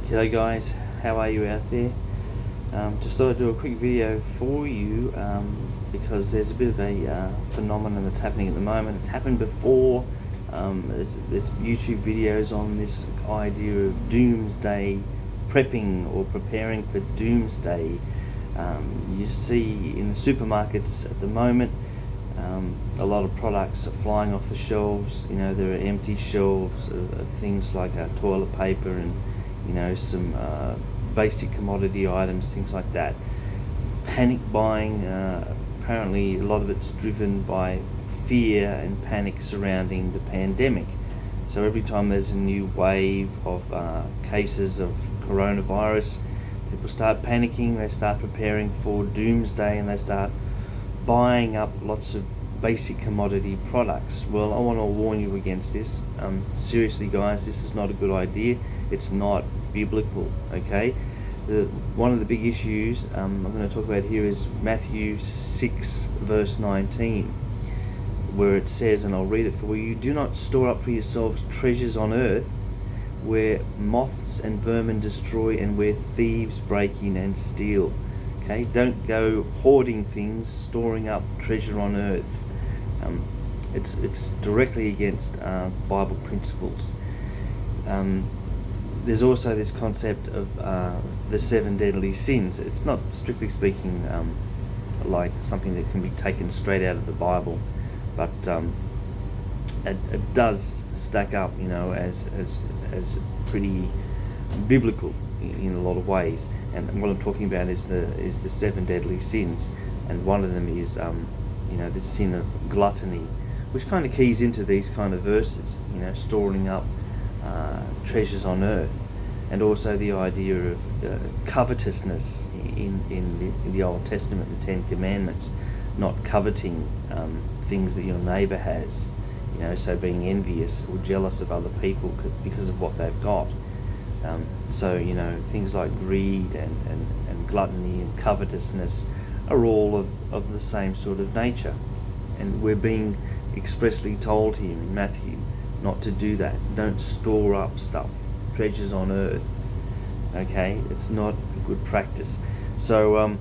G'day guys, how are you out there? Just thought I'd do a quick video for you because there's a bit of a phenomenon that's happening at the moment. It's happened before. There's YouTube videos on this idea of doomsday prepping or preparing for doomsday. You see in the supermarkets at the moment a lot of products are flying off the shelves. You know, there are empty shelves of things like toilet paper and some basic commodity items, things like that. Panic buying, apparently a lot of it's driven by fear and panic surrounding the pandemic. So every time there's a new wave of cases of coronavirus, people start panicking, they start preparing for doomsday, and they start buying up lots of basic commodity products. Well, I want to warn you against this. Seriously guys, this is not a good idea. It's not biblical, okay? One of the big issues I'm going to talk about here is Matthew 6 verse 19, where it says, and I'll read it for you, "Do not store up for yourselves treasures on earth, where moths and vermin destroy and where thieves break in and steal." Okay, don't go hoarding things, storing up treasure on earth. It's directly against Bible principles. There's also this concept of the 7 deadly sins. It's not strictly speaking like something that can be taken straight out of the Bible, but it does stack up, as pretty biblical in a lot of ways. And what I'm talking about is the 7 deadly sins, and one of them is the sin of gluttony, which kind of keys into these kind of verses, storing up treasures on earth, and also the idea of covetousness in the Old Testament, the 10 Commandments, not coveting things that your neighbour has, so being envious or jealous of other people because of what they've got. So things like greed and gluttony and covetousness are all of the same sort of nature, and we're being expressly told here in Matthew not to do that. Don't store up stuff, treasures on earth. Okay, it's not a good practice. So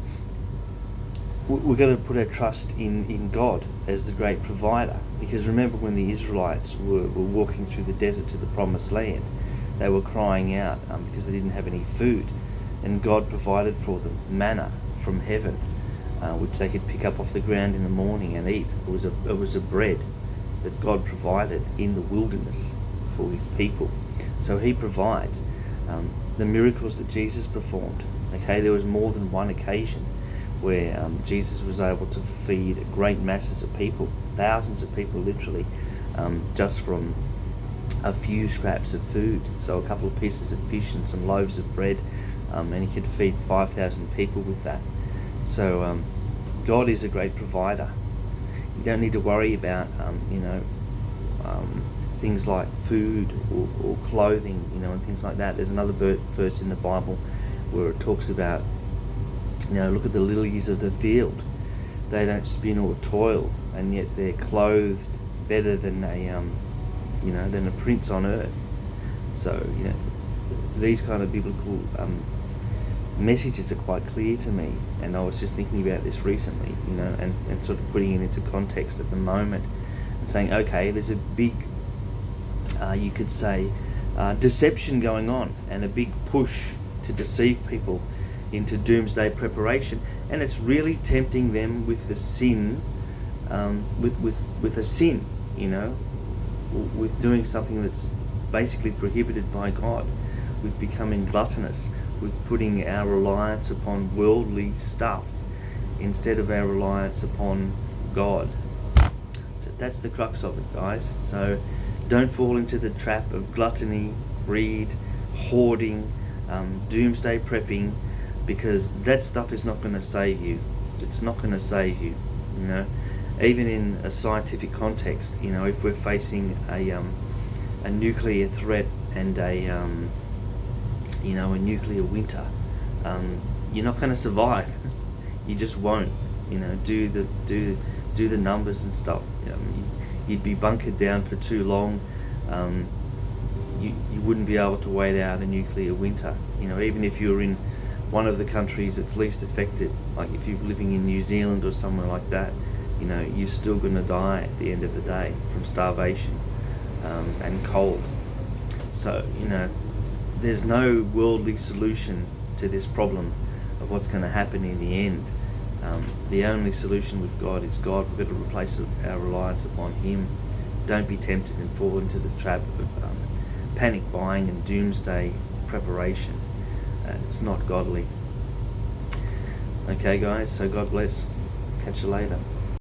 we're going to put our trust in God as the great provider, because remember when the Israelites were walking through the desert to the promised land, they were crying out because they didn't have any food, and God provided for them manna from heaven, which they could pick up off the ground in the morning and eat. It was a bread that God provided in the wilderness for his people. So he provides. The miracles that Jesus performed, okay, there was more than one occasion where Jesus was able to feed great masses of people, thousands of people literally, just from a few scraps of food. So a couple of pieces of fish and some loaves of bread, and he could feed 5,000 people with that. So God is a great provider. You don't need to worry about things like food or clothing, and things like that. There's another verse in the Bible where it talks about, look at the lilies of the field. They don't spin or toil, and yet they're clothed better than than a prince on earth. So these kind of biblical messages are quite clear to me, and I was just thinking about this recently, and sort of putting it into context at the moment, and saying, okay, there's a big you could say deception going on, and a big push to deceive people into doomsday preparation, and it's really tempting them with the sin, with a sin, with doing something that's basically prohibited by God, with becoming gluttonous, with putting our reliance upon worldly stuff instead of our reliance upon God. So that's the crux of it, guys. So don't fall into the trap of gluttony, greed, hoarding, doomsday prepping, because that stuff is not going to save you. It's not going to save you, Even in a scientific context, if we're facing a nuclear threat and a nuclear winter, you're not going to survive. You just won't. Do the numbers and stuff. You'd be bunkered down for too long. you wouldn't be able to wait out a nuclear winter. Even if you're in one of the countries that's least affected, like if you're living in New Zealand or somewhere like that, you're still going to die at the end of the day from starvation and cold. So, there's no worldly solution to this problem of what's going to happen in the end. The only solution with God is God. We've got to replace our reliance upon Him. Don't be tempted and fall into the trap of panic buying and doomsday preparation. It's not godly. Okay, guys, so God bless. Catch you later.